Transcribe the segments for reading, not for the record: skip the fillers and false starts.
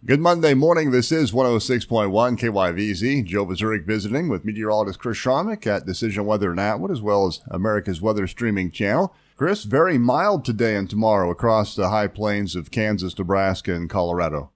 Good Monday morning. This is 106.1 KYVZ. Joe Vyzourek visiting with meteorologist Chris Sramek at Decision Weather and Atwood, as well as America's Weather Streaming Channel. Chris, very mild today and tomorrow across the high plains of Kansas, Nebraska, and Colorado.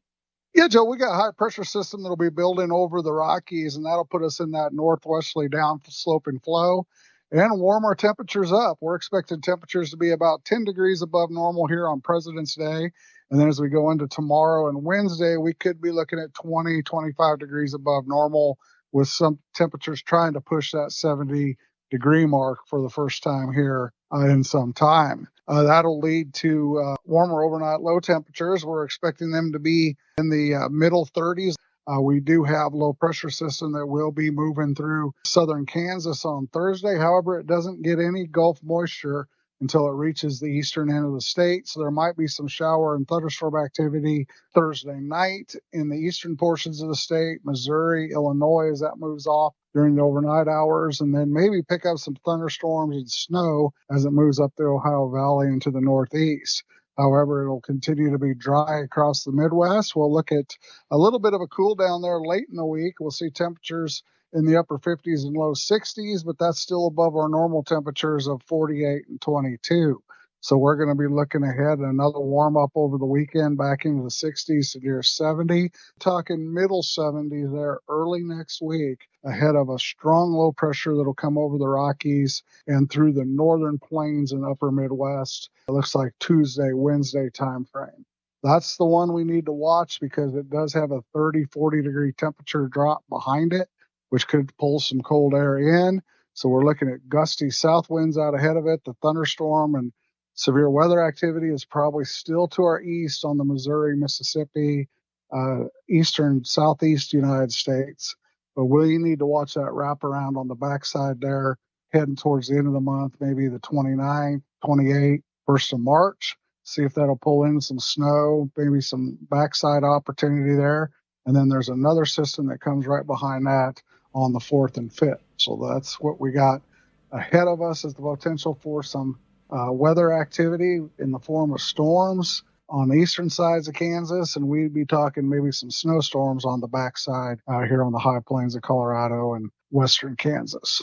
Yeah, Joe, we got a high pressure system that'll be building over the Rockies, and that'll put us in that northwesterly downsloping flow and warm our temperatures up. We're expecting temperatures to be about 10 degrees above normal here on President's Day. And then as we go into tomorrow and Wednesday, we could be looking at 20, 25 degrees above normal with some temperatures trying to push that 70-degree mark for the first time here in some time. That'll lead to warmer overnight low temperatures. We're expecting them to be in the middle 30s. We do have low pressure system that will be moving through southern Kansas on Thursday. However, it doesn't get any Gulf moisture until it reaches the eastern end of the state. So there might be some shower and thunderstorm activity Thursday night in the eastern portions of the state, Missouri, Illinois, as that moves off during the overnight hours, and then maybe pick up some thunderstorms and snow as it moves up the Ohio Valley into the northeast. However, it'll continue to be dry across the Midwest. We'll look at a little bit of a cool down there late in the week. We'll see temperatures in the upper 50s and low 60s, but that's still above our normal temperatures of 48 and 22. So we're going to be looking ahead at another warm up over the weekend back into the 60s to near 70. Talking middle 70s there early next week ahead of a strong low pressure that'll come over the Rockies and through the northern plains and upper Midwest. It looks like Tuesday, Wednesday time frame. That's the one we need to watch because it does have a 30, 40 degree temperature drop behind it, which could pull some cold air in. So we're looking at gusty south winds out ahead of it. The thunderstorm and severe weather activity is probably still to our east on the Missouri, Mississippi, eastern, southeast United States. But we need to watch that wrap around on the backside there, heading towards the end of the month, maybe the 29th, 28th, 1st of March. See if that'll pull in some snow, maybe some backside opportunity there. And then there's another system that comes right behind that on the 4th and 5th. So that's what we got ahead of us, is the potential for some weather activity in the form of storms on the eastern sides of Kansas, and we'd be talking maybe some snowstorms on the backside out here on the high plains of Colorado and western Kansas.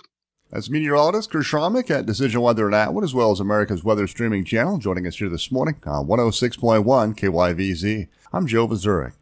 That's meteorologist Chris Sramek at Decision Weather and Atwood, as well as America's Weather Streaming Channel, joining us here this morning on 106.1 KYVZ. I'm Joe Vyzourek.